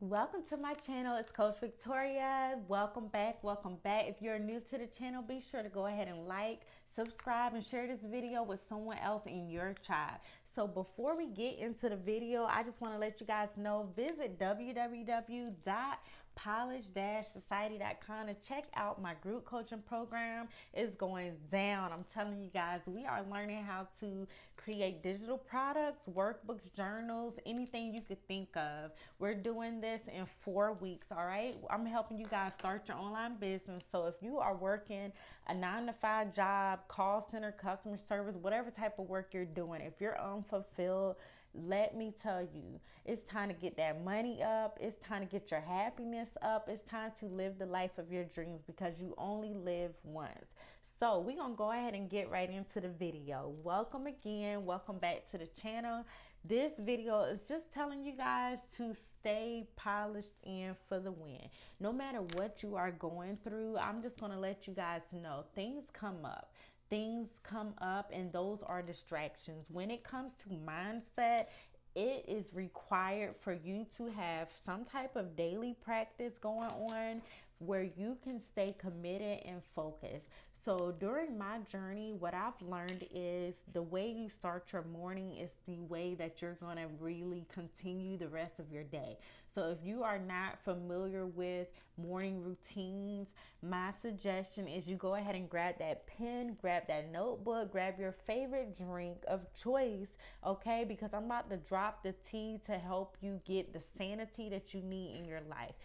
Welcome to my channel. It's Coach Victoria. Welcome back. Welcome back. If you're new to the channel, be sure to go ahead and like, subscribe, and share this video with someone else in your tribe. So before we get into the video, I just want to let you guys know, visit www.polish-society.com to check out my group coaching program. It's going down. I'm telling you guys, we are learning how to create digital products, workbooks, journals, anything you could think of. We're doing this in 4 weeks, all right? I'm helping you guys start your online business. So if you are working a 9-to-5 job, call center, customer service, whatever type of work you're doing, if you're unfulfilled, let me tell you, it's time to get that money up. It's time to get your happiness up. It's time to live the life of your dreams because you only live once. So we're going to go ahead and get right into the video. Welcome again. Welcome back to the channel. This video is just telling you guys to stay polished and for the win. No matter what you are going through, I'm just going to let you guys know things come up. Things come up and those are distractions. When it comes to mindset, it is required for you to have some type of daily practice going on where you can stay committed and focused. So during my journey, what I've learned is the way you start your morning is the way that you're going to really continue the rest of your day. So if you are not familiar with morning routines, my suggestion is you go ahead and grab that pen, grab that notebook, grab your favorite drink of choice, okay? Because I'm about to drop the tea to help you get the sanity that you need in your life.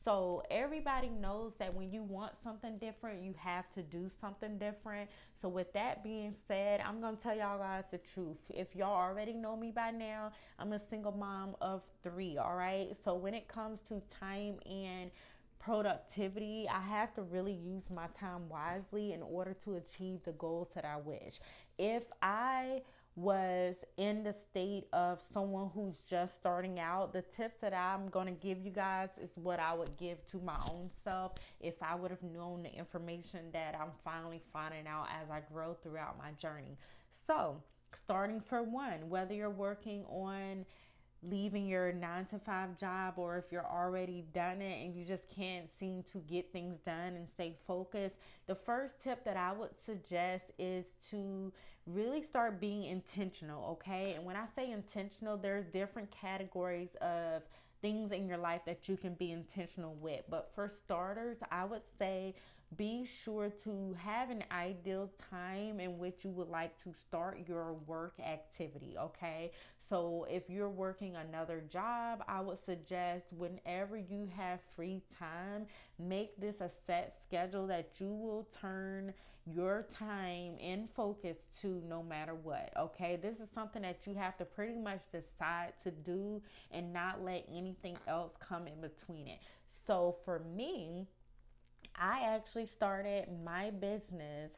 So everybody knows that when you want something different, you have to do something different. So with that being said, I'm going to tell y'all guys the truth. If y'all already know me by now, I'm a single mom of 3, all right? So when it comes to time and productivity, I have to really use my time wisely in order to achieve the goals that I wish. If I was in the state of someone who's just starting out, the tips that I'm going to give you guys is what I would give to my own self if I would have known the information that I'm finally finding out as I grow throughout my journey. So starting for one, whether you're working on leaving your 9-to-5 job, or if you're already done it and you just can't seem to get things done and stay focused, the first tip that I would suggest is to really start being intentional, okay? And when I say intentional, there's different categories of things in your life that you can be intentional with. But for starters, I would say be sure to have an ideal time in which you would like to start your work activity, okay? So if you're working another job, I would suggest whenever you have free time, make this a set schedule that you will turn your time and focus to no matter what, okay? This is something that you have to pretty much decide to do and not let anything else come in between it. So for me, I actually started my business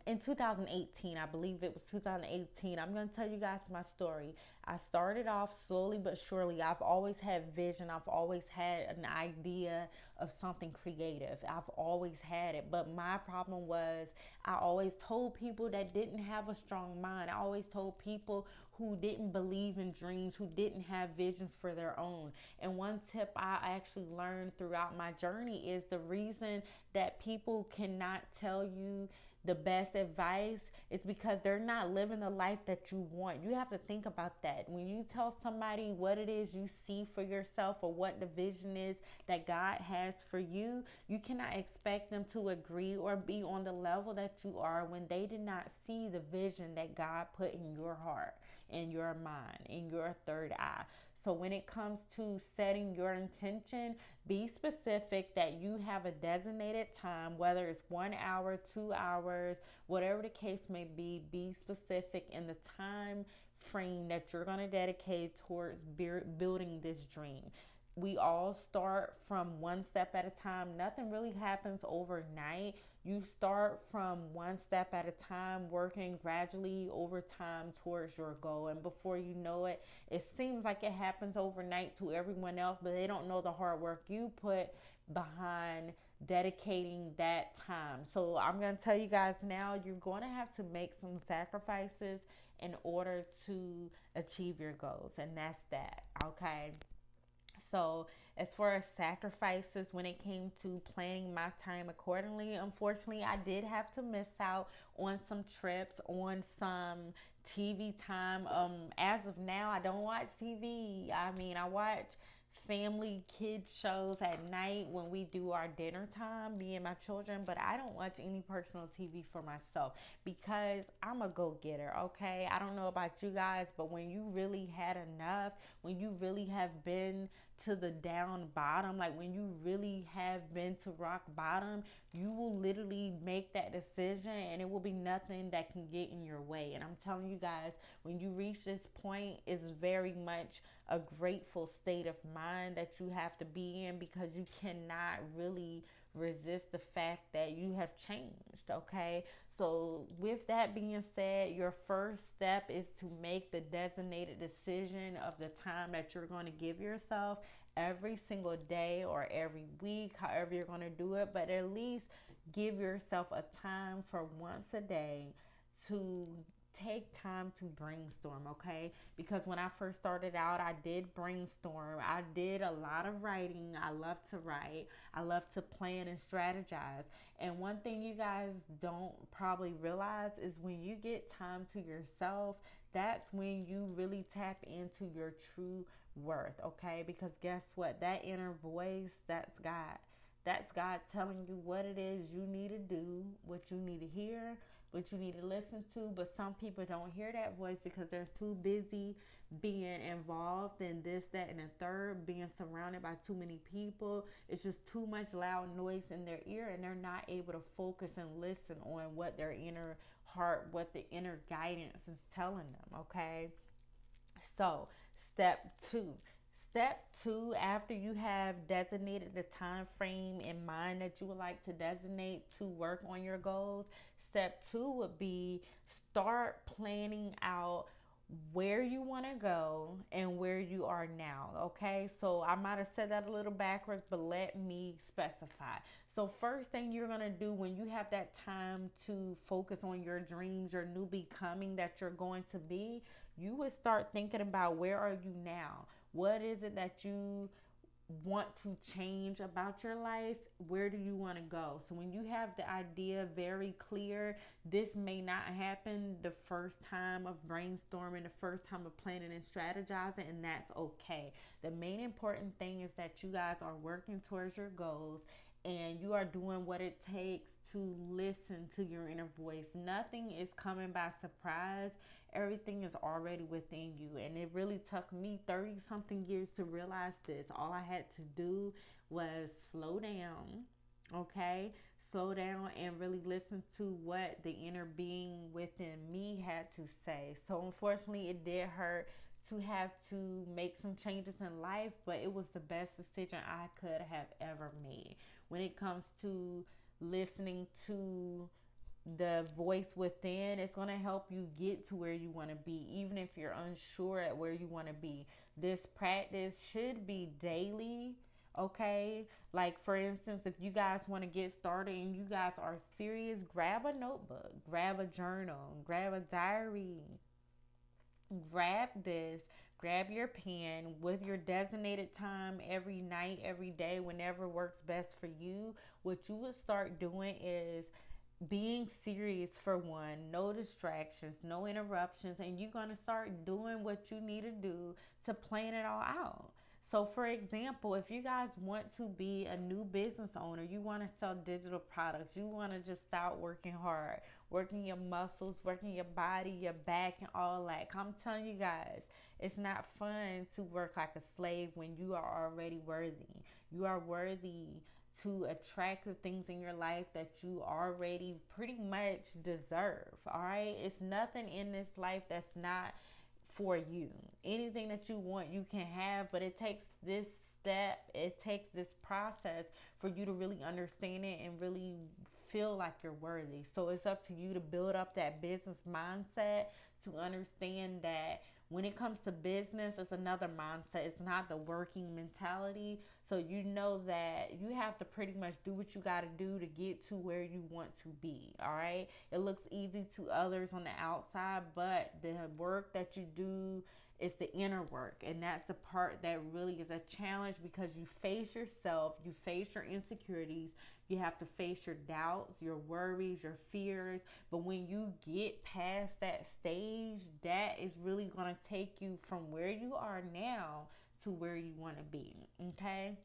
in 2018. I believe it was 2018. I'm going to tell you guys my story. I started off slowly but surely. I've always had vision. I've always had an idea of something creative. I've always had it. But my problem was I always told people that didn't have a strong mind. I always told people who didn't believe in dreams, who didn't have visions for their own. And one tip I actually learned throughout my journey is the reason that people cannot tell you the best advice is because they're not living the life that you want. You have to think about that. When you tell somebody what it is you see for yourself or what the vision is that God has for you, you cannot expect them to agree or be on the level that you are when they did not see the vision that God put in your heart, in your mind, in your third eye. So when it comes to setting your intention, be specific that you have a designated time, whether it's 1 hour, 2 hours, whatever the case may be. Be specific in the time frame that you're going to dedicate towards building this dream. We all start from one step at a time. Nothing really happens overnight. You start from one step at a time, working gradually over time towards your goal. And before you know it, it seems like it happens overnight to everyone else, but they don't know the hard work you put behind dedicating that time. So I'm going to tell you guys now, you're going to have to make some sacrifices in order to achieve your goals. And that's that, okay? So as far as sacrifices when it came to planning my time accordingly, unfortunately I did have to miss out on some trips, on some TV time. As of now, I don't watch TV. I mean, I watch family kid shows at night when we do our dinner time, me and my children, but I don't watch any personal TV for myself because I'm a go-getter, okay? I don't know about you guys, but when you really had enough, when you really have been to the down bottom, like when you really have been to rock bottom, you will literally make that decision and it will be nothing that can get in your way. And I'm telling you guys, when you reach this point, it's very much a grateful state of mind that you have to be in, because you cannot really resist the fact that you have changed, okay? So with that being said, your first step is to make the designated decision of the time that you're going to give yourself every single day or every week, however you're going to do it, but at least give yourself a time for once a day to take time to brainstorm, okay? Because when I first started out, I did brainstorm. I did a lot of writing. I love to write. I love to plan and strategize. And one thing you guys don't probably realize is when you get time to yourself, that's when you really tap into your true worth, okay? Because guess what? That inner voice, that's God. That's God telling you what it is you need to do, what you need to hear, what you need to listen to. But some people don't hear that voice because they're too busy being involved in this, that, and the third, being surrounded by too many people. It's just too much loud noise in their ear, and they're not able to focus and listen on what their inner heart, what the inner guidance is telling them, okay? So, step two. Step two, after you have designated the time frame in mind that you would like to designate to work on your goals, step two would be start planning out where you want to go and where you are now. Okay, so I might have said that a little backwards, but let me specify. So first thing you're going to do when you have that time to focus on your dreams, your new becoming that you're going to be, you would start thinking about, where are you now? What is it that you want to change about your life? Where do you want to go? So when you have the idea very clear, this may not happen the first time of brainstorming, the first time of planning and strategizing, and that's okay. The main important thing is that you guys are working towards your goals and you are doing what it takes to listen to your inner voice. Nothing is coming by surprise. Everything is already within you. And it really took me 30 something years to realize this. All I had to do was slow down, okay? Slow down and really listen to what the inner being within me had to say. So unfortunately, it did hurt to have to make some changes in life, but it was the best decision I could have ever made. When it comes to listening to the voice within, it's going to help you get to where you want to be, even if you're unsure at where you want to be. This practice should be daily, okay? Like, for instance, if you guys want to get started and you guys are serious, grab a notebook, grab a journal, grab a diary, grab this, grab your pen with your designated time every night, every day, whenever works best for you. What you would start doing is being serious, for one, no distractions, no interruptions, and you're going to start doing what you need to do to plan it all out. So for example, if you guys want to be a new business owner, you want to sell digital products, you want to just start working hard, working your muscles, working your body, your back, and all that. I'm telling you guys, it's not fun to work like a slave when you are already worthy. You are worthy to attract the things in your life that you already pretty much deserve. All right, it's nothing in this life that's not for you. Anything that you want, you can have, but it takes this step, it takes this process for you to really understand it and really feel like you're worthy. So it's up to you to build up that business mindset, to understand that when it comes to business, it's another mindset. It's not the working mentality. So you know that you have to pretty much do what you got to do to get to where you want to be. All right. It looks easy to others on the outside, but the work that you do It's the inner work. And that's the part that really is a challenge, because you face yourself, you face your insecurities, you have to face your doubts, your worries, your fears. But when you get past that stage, that is really going to take you from where you are now to where you want to be. Okay?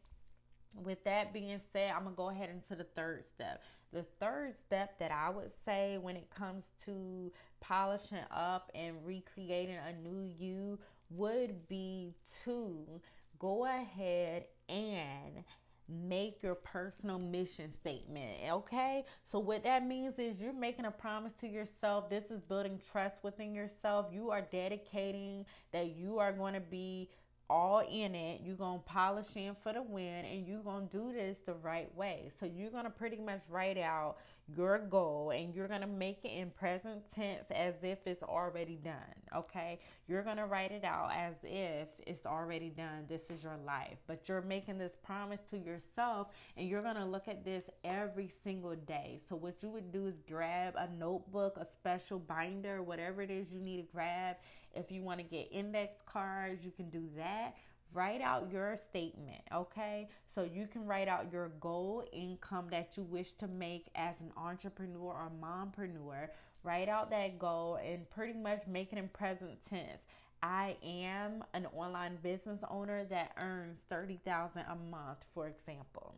With that being said, I'm going to go ahead into the third step. The third step that I would say when it comes to polishing up and recreating a new you would be to go ahead and make your personal mission statement. Okay, so what that means is you're making a promise to yourself. This is building trust within yourself. You are dedicating that you are going to be all in it. You're going to polish in for the win, and you're going to do this the right way. So you're going to pretty much write out your goal, and you're going to make it in present tense as if it's already done. Okay, you're going to write it out as if it's already done. This is your life, but you're making this promise to yourself, and you're going to look at this every single day. So what you would do is grab a notebook, a special binder, whatever it is you need to grab. If you want to get index cards, you can do that. Write out your statement, okay? So you can write out your goal income that you wish to make as an entrepreneur or mompreneur. Write out that goal and pretty much make it in present tense. I am an online business owner that earns $30,000 a month, for example.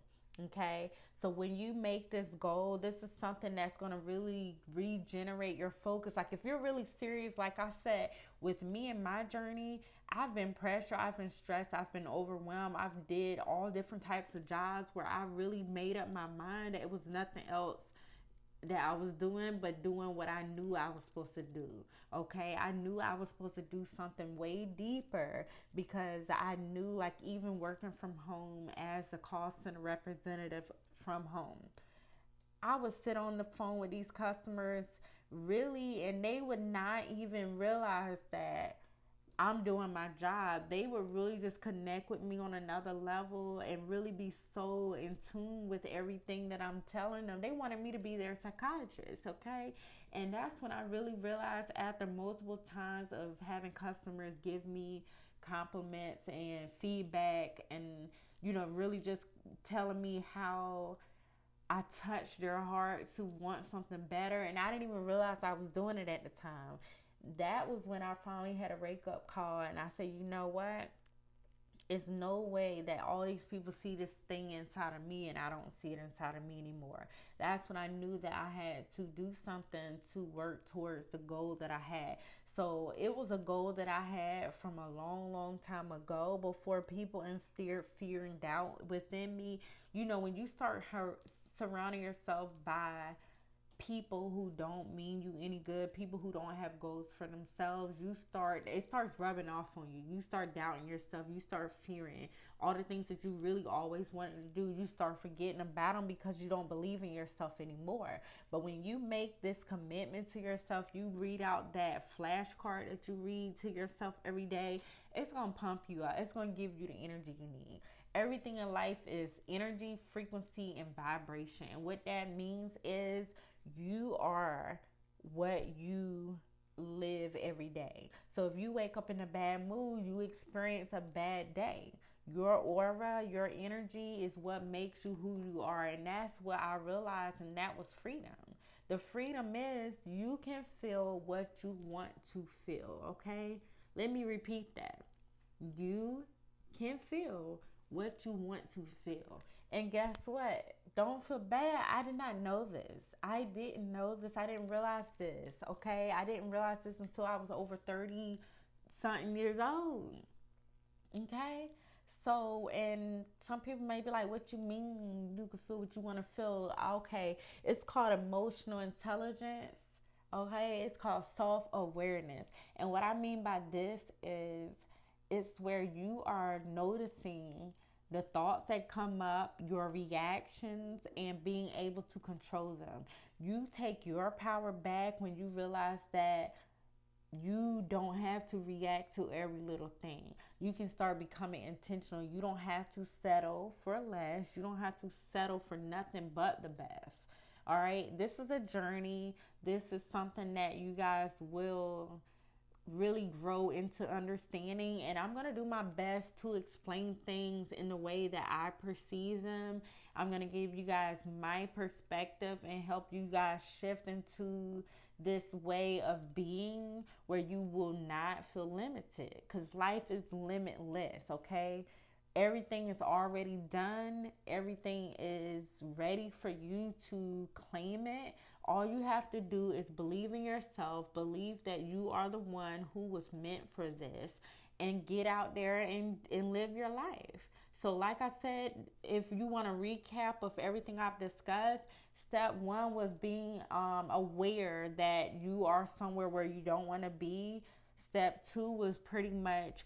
Okay, so when you make this goal, this is something that's going to really regenerate your focus. Like if you're really serious, like I said, with me and my journey, I've been pressured, I've been stressed, I've been overwhelmed. I've did all different types of jobs where I really made up my mind that it was nothing else that I was doing but doing what I knew I was supposed to do. Okay, I knew I was supposed to do something way deeper, because I knew, like, even working from home as a call center representative from home, I would sit on the phone with these customers really, and they would not even realize that I'm doing my job. They would really just connect with me on another level and really be so in tune with everything that I'm telling them. They wanted me to be their psychiatrist, okay? And that's when I really realized, after multiple times of having customers give me compliments and feedback, and, you know, really just telling me how I touched their hearts who want something better. And I didn't even realize I was doing it at the time. That was when I finally had a wake up call, and I said, you know what? It's no way that all these people see this thing inside of me and I don't see it inside of me anymore. That's when I knew that I had to do something to work towards the goal that I had. So it was a goal that I had from a long, long time ago, before people instilled fear and doubt within me. You know, when you start surrounding yourself by people who don't mean you any good, people who don't have goals for themselves, it starts rubbing off on you. You start doubting yourself. You start fearing all the things that you really always wanted to do. You start forgetting about them because you don't believe in yourself anymore. But when you make this commitment to yourself, you read out that flashcard that you read to yourself every day, it's going to pump you up. It's going to give you the energy you need. Everything in life is energy, frequency, and vibration. And what that means is you are what you live every day. So if you wake up in a bad mood, you experience a bad day. Your aura, your energy is what makes you who you are. And that's what I realized, and that was freedom. The freedom is you can feel what you want to feel, okay? Let me repeat that. You can feel what you want to feel. And guess what? Don't feel bad. I did not know this. I didn't know this. I didn't realize this, okay? I didn't realize this until I was over 30 something years old, okay? So, and some people may be like, what you mean you can feel what you want to feel? Okay, it's called emotional intelligence, okay? It's called self-awareness. And what I mean by this is it's where you are noticing the thoughts that come up, your reactions, and being able to control them. You take your power back when you realize that you don't have to react to every little thing. You can start becoming intentional. You don't have to settle for less. You don't have to settle for nothing but the best. All right. This is a journey. This is something that you guys will really grow into understanding, and I'm going to do my best to explain things in the way that I perceive them. I'm going to give you guys my perspective and help you guys shift into this way of being where you will not feel limited, because life is limitless. Okay, everything is already done, everything is ready for you to claim it. All you have to do is believe in yourself, believe that you are the one who was meant for this, and get out there and live your life. So, like I said, if you want a recap of everything I've discussed, step one was being aware that you are somewhere where you don't want to be. Step two was pretty much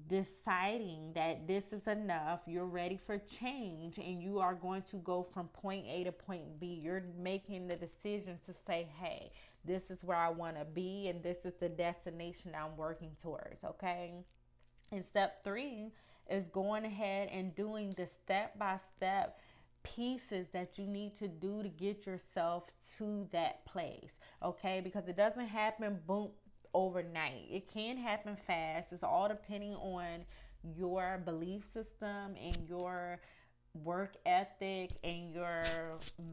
deciding that this is enough, you're ready for change, and you are going to go from point A to point B. You're making the decision to say, hey, this is where I want to be, and this is the destination I'm working towards. Okay. And step three is going ahead and doing the step by step pieces that you need to do to get yourself to that place. Okay, because it doesn't happen boom overnight. It can happen fast. It's all depending on your belief system and your work ethic and your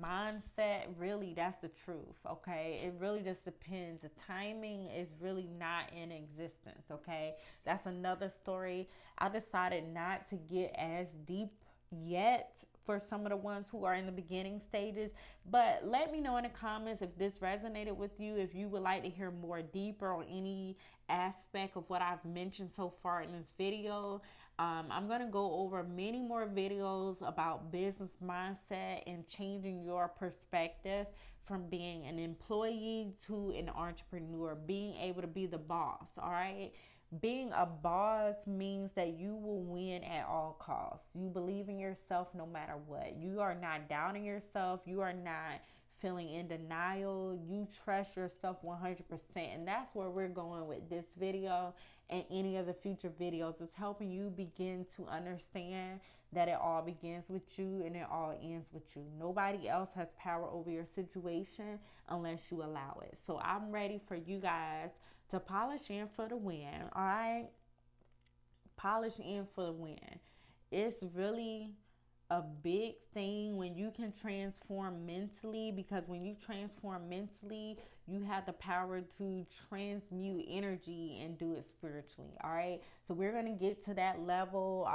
mindset. Really, that's the truth. Okay, it really just depends. The timing is really not in existence. Okay, that's another story. I decided not to get as deep yet for some of the ones who are in the beginning stages, but let me know in the comments if this resonated with you, if you would like to hear more deeper on any aspect of what I've mentioned so far in this video. I'm going to go over many more videos about business mindset and changing your perspective from being an employee to an entrepreneur, being able to be the boss. All right. Being a boss means that you will win at all costs. You believe in yourself no matter what. You are not doubting yourself. You are not feeling in denial. You trust yourself 100%. And that's where we're going with this video and any of the future videos. It's helping you begin to understand that it all begins with you and it all ends with you. Nobody else has power over your situation unless you allow it. So I'm ready for you guys to polish in for the win. All right, polish in for the win. It's really a big thing when you can transform mentally, because when you transform mentally, you have the power to transmute energy and do it spiritually. All right, so we're going to get to that level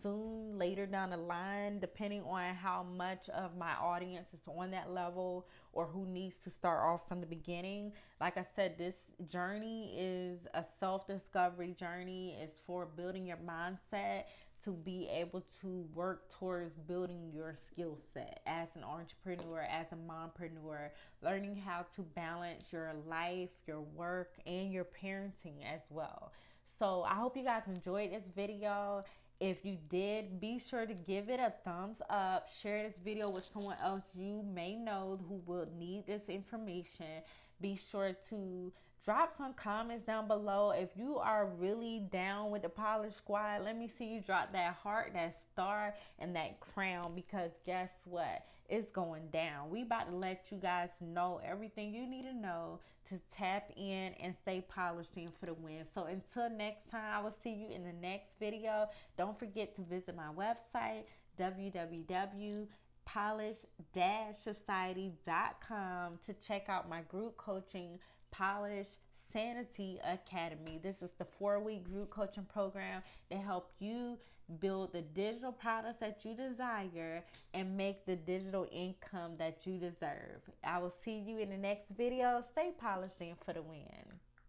soon, later down the line, depending on how much of my audience is on that level or who needs to start off from the beginning. Like I said, this journey is a self-discovery journey. It's for building your mindset to be able to work towards building your skill set as an entrepreneur, as a mompreneur, learning how to balance your life, your work, and your parenting as well. So I hope you guys enjoyed this video. If you did, be sure to give it a thumbs up. Share this video with someone else you may know who will need this information. Be sure to drop some comments down below. If you are really down with the Polish Squad, let me see you drop that heart, that star, and that crown, because guess what? It's going down. We about to let you guys know everything you need to know to tap in and stay polished in for the win. So until next time, I will see you in the next video. Don't forget to visit my website, www.polish-society.com, to check out my group coaching Mental Sanity Academy. This is the 4-week group coaching program to help you build the digital products that you desire and make the digital income that you deserve. I will see you in the next video. Stay polished in for the win.